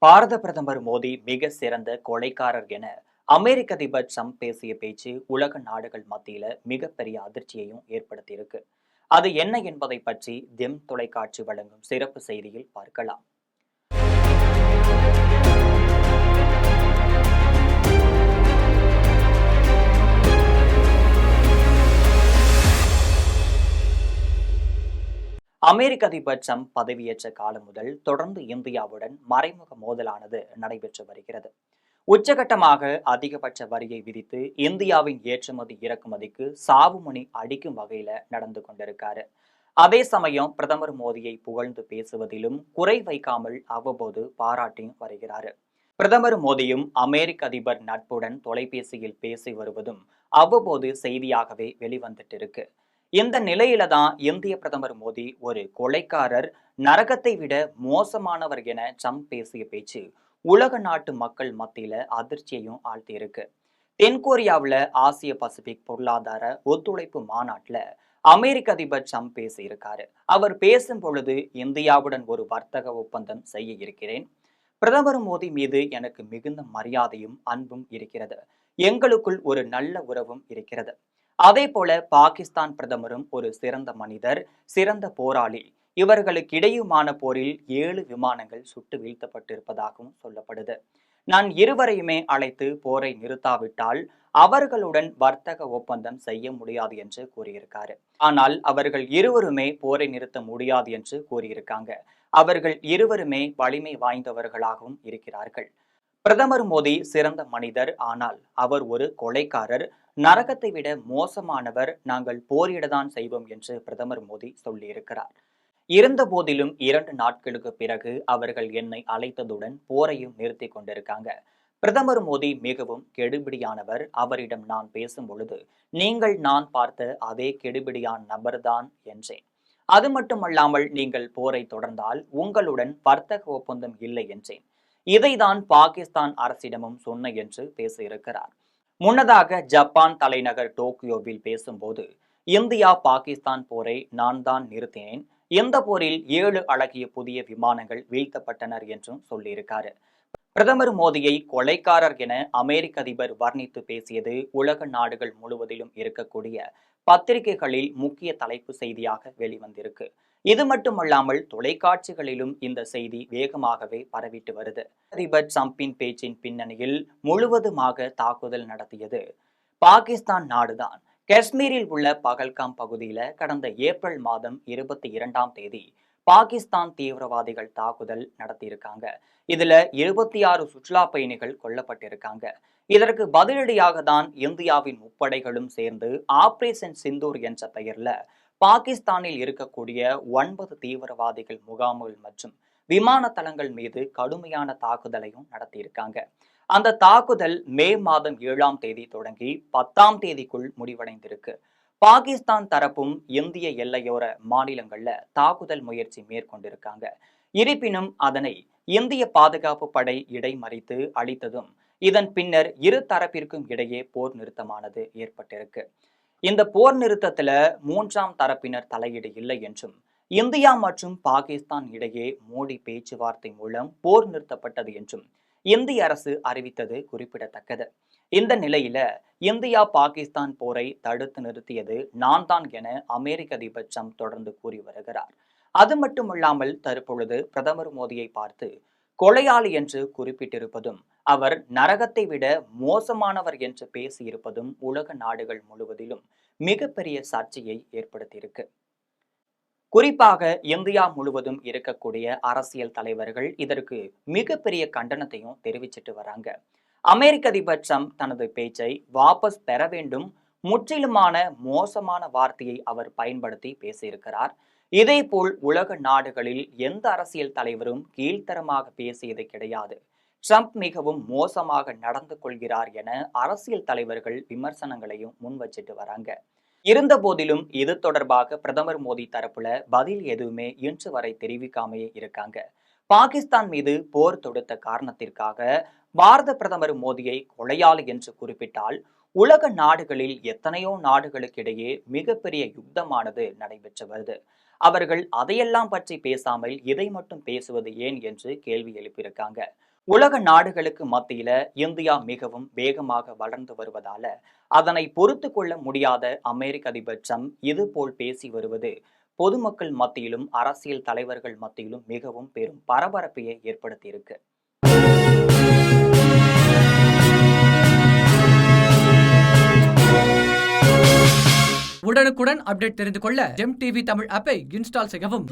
பாரத பிரதமர் மோடி மிக சிறந்த கொலைகாரர் என அமெரிக்க அதிபர் ட்ரம்ப் பேசிய பேச்சு உலக நாடுகள் மத்தியில மிகப்பெரிய அதிர்ச்சியையும் ஏற்படுத்தியிருக்கு. அது என்ன என்பதை பற்றி தெம் தொலைக்காட்சி வழங்கும் சிறப்பு செய்தியில் பார்க்கலாம். அமெரிக்க அதிபர் ட்ரம்ப் பதவியேற்ற காலம் முதல் தொடர்ந்து இந்தியாவுடன் மறைமுக மோதலானது நடைபெற்று வருகிறது. உச்சகட்டமாக அதிகபட்ச வரியை விதித்து இந்தியாவின் ஏற்றுமதி இறக்குமதிக்கு சாவுமணி அடிக்கும் வகையில நடந்து கொண்டிருக்காரு. அதே சமயம் பிரதமர் மோடியை புகழ்ந்து பேசுவதிலும் குறை வைக்காமல் அவ்வப்போது பாராட்டியும் வருகிறாரு. பிரதமர் மோடியும் அமெரிக்க அதிபர் நட்புடன் தொலைபேசியில் பேசி வருவதும் அவ்வப்போது செய்தியாகவே வெளிவந்துட்டு இருக்கு. இந்த நிலையில தான் இந்திய பிரதமர் மோடி ஒரு கொலைக்காரர், நரகத்தை விட மோசமானவர் என ட்ரம்ப் பேசிய பேச்சு உலக நாட்டு மக்கள் மத்தியில அதிர்ச்சியையும் ஆழ்த்தியிருக்கு. தென்கொரியாவுல ஆசிய பசிபிக் பொருளாதார ஒத்துழைப்பு மாநாட்டுல அமெரிக்க அதிபர் ட்ரம்ப் பேசியிருக்காரு. அவர் பேசும் பொழுது இந்தியாவுடன் ஒரு வர்த்தக ஒப்பந்தம் செய்ய இருக்கிறேன். பிரதமர் மோடி மீது எனக்கு மிகுந்த மரியாதையும் அன்பும் இருக்கிறது. எங்களுக்குள் ஒரு நல்ல உறவும் இருக்கிறது. அதே போல பாகிஸ்தான் பிரதமரும் ஒரு சிறந்த மனிதர், சிறந்த போராளி. இவர்களுக்கிடையுமான போரில் 7 விமானங்கள் சுட்டு வீழ்த்தப்பட்டிருப்பதாகவும் சொல்லப்படுது. நான் இருவரையுமே அழைத்து போரை நிறுத்தாவிட்டால் அவர்களுடன் வர்த்தக ஒப்பந்தம் செய்ய முடியாது என்று கூறியிருக்காரு. ஆனால் அவர்கள் இருவருமே போரை நிறுத்த முடியாது என்று கூறியிருக்காங்க. அவர்கள் இருவருமே வலிமை வாய்ந்தவர்களாகவும் இருக்கிறார்கள். பிரதமர் மோடி சிறந்த மனிதர், ஆனால் அவர் ஒரு கொலைக்காரர், நரகத்தை விட மோசமானவர். நாங்கள் போரிடத்தான் செய்வோம் என்று பிரதமர் மோடி சொல்லியிருக்கிறார். இருந்த போதிலும் 2 நாட்களுக்கு பிறகு அவர்கள் என்னை அழைத்ததுடன் போரையும் நிறுத்தி கொண்டிருக்காங்க. பிரதமர் மோடி மிகவும் கெடுபிடியானவர். அவரிடம் நான் பேசும் பொழுது நீங்கள் நான் பார்த்த அதே கெடுபிடியான நபர்தான் என்றேன். அது மட்டுமல்லாமல் நீங்கள் போரை தொடர்ந்தால் உங்களுடன் வர்த்தக ஒப்பந்தம் இல்லை என்றேன். இதைதான் பாகிஸ்தான் அரசிடமும் சொன்ன என்று பேசியிருக்கிறார். முன்னதாக ஜப்பான் தலைநகர் டோக்கியோவில் பேசும்போது இந்தியா பாகிஸ்தான் போரை நான் தான் நிறுத்தினேன். இந்த போரில் 7 அழகிய புதிய விமானங்கள் வீழ்த்தப்பட்டனர் என்றும் சொல்லியிருக்காரு. பிரதமர் மோடியை கொலைக்காரர் என அமெரிக்க அதிபர் வர்ணித்து பேசியது உலக நாடுகள் முழுவதிலும் இருக்கக்கூடிய பத்திரிகைகளில் முக்கிய தலைப்பு செய்தியாக வெளிவந்திருக்கு. இது மட்டுமல்லாமல் தொலைக்காட்சிகளிலும் இந்த செய்தி வேகமாகவே பரவிட்டு வருது. அதிபர் ட்ரம்பின் பேச்சின் பின்னணியில் முழுவதுமாக தாக்குதல் நடத்தியது பாகிஸ்தான் நாடுதான். காஷ்மீரில் உள்ள பகல்காம் பகுதியில கடந்த ஏப்ரல் மாதம் 22ஆம் தேதி பாகிஸ்தான் தீவிரவாதிகள் தாக்குதல் நடத்தியிருக்காங்க. இதுல 26 சுற்றுலா பயணிகள் கொல்லப்பட்டிருக்காங்க. இதற்கு பதிலடியாக தான் இந்தியாவின் முப்படைகளும் சேர்ந்து ஆபரேஷன் சிந்தூர் என்ற பெயர்ல பாகிஸ்தானில் இருக்கக்கூடிய 9 தீவிரவாதிகள் முகாம்கள் மற்றும் விமான தளங்கள் மீது கடுமையான தாக்குதலையும் நடத்தியிருக்காங்க. அந்த தாக்குதல் மே மாதம் 7ஆம் தேதி தொடங்கி 10ஆம் தேதிக்குள் முடிவடைந்திருக்கு. பாகிஸ்தான் தரப்பும் இந்திய எல்லையோர மாநிலங்கள்ல தாக்குதல் முயற்சி மேற்கொண்டிருக்காங்க. இருப்பினும் அதனை இந்திய பாதுகாப்பு படை இடைமறித்து அளித்ததும் இதன் பின்னர் இரு தரப்பிற்கும் இடையே போர் நிறுத்தமானது ஏற்பட்டிருக்கு. இந்த போர் நிறுத்தத்துல 3ஆம் தரப்பினர் தலையீடு இல்லை என்றும், இந்தியா மற்றும் பாகிஸ்தான் இடையே மோடி பேச்சுவார்த்தை மூலம் போர் நிறுத்தப்பட்டது என்றும் இந்திய அரசு அறிவித்தது குறிப்பிடத்தக்கது. இந்த நிலையில இந்தியா பாகிஸ்தான் போரை தடுத்து நிறுத்தியது நான் தான் என அமெரிக்க அதிபர் ட்ரம்ப் தொடர்ந்து கூறி வருகிறார். அது மட்டுமல்லாமல் தற்பொழுது பிரதமர் மோடியை பார்த்து கொலையாளி என்று குறிப்பிட்டிருப்பதும், அவர் நரகத்தை விட மோசமானவர் என்று பேசியிருப்பதும் உலக நாடுகள் முழுவதிலும் மிகப்பெரிய சர்ச்சையை ஏற்படுத்தியிருக்கு. குறிப்பாக இந்தியா முழுவதும் இருக்கக்கூடிய அரசியல் தலைவர்கள் இதற்கு மிகப்பெரிய கண்டனத்தையும் தெரிவிச்சிட்டு வராங்க. அமெரிக்க அதிபர் ட்ரம்ப் தனது பேச்சை வாபஸ் பெற வேண்டும், முற்றிலுமான மோசமான வார்த்தையை அவர் பயன்படுத்தி பேசியிருக்கிறார். இதேபோல் உலக நாடுகளில் எந்த அரசியல் தலைவரும் கீழ்த்தரமாக பேசியது கிடையாது. ட்ரம்ப் மிகவும் மோசமாக நடந்து கொள்கிறார் என அரசியல் தலைவர்கள் விமர்சனங்களையும் முன் வச்சிட்டு வராங்க. இருந்த போதிலும் இது தொடர்பாக பிரதமர் மோடி தரப்புல பதில் எதுவுமே இன்று வரை தெரிவிக்காமையே இருக்காங்க. பாகிஸ்தான் மீது போர் தொடுத்த காரணத்திற்காக பாரத பிரதமர் மோடியை கொலையாளி என்று குறிப்பிட்டால் உலக நாடுகளில் எத்தனையோ நாடுகளுக்கிடையே மிகப்பெரிய யுத்தமானது நடைபெற்று வருது. அவர்கள் அதையெல்லாம் பற்றி பேசாமல் இதை மட்டும் பேசுவது ஏன் என்று கேள்வி எழுப்பியிருக்காங்க. உலக நாடுகளுக்கு மத்தியில இந்தியா மிகவும் வேகமாக வளர்ந்து வருவதால அதனை பொறுத்து கொள்ள முடியாத அமெரிக்க அதிபர் ட்ரம்ப் இதுபோல் பேசி வருவது பொதுமக்கள் மத்தியிலும் அரசியல் தலைவர்கள் மத்தியிலும் மிகவும் பெரும் பரபரப்பையை ஏற்படுத்தியிருக்கு. உடனுக்குடன் அப்டேட் தெரிந்து கொள்ள ஜெம் டிவி தமிழ் ஆப்பை இன்ஸ்டால் செய்யவும்.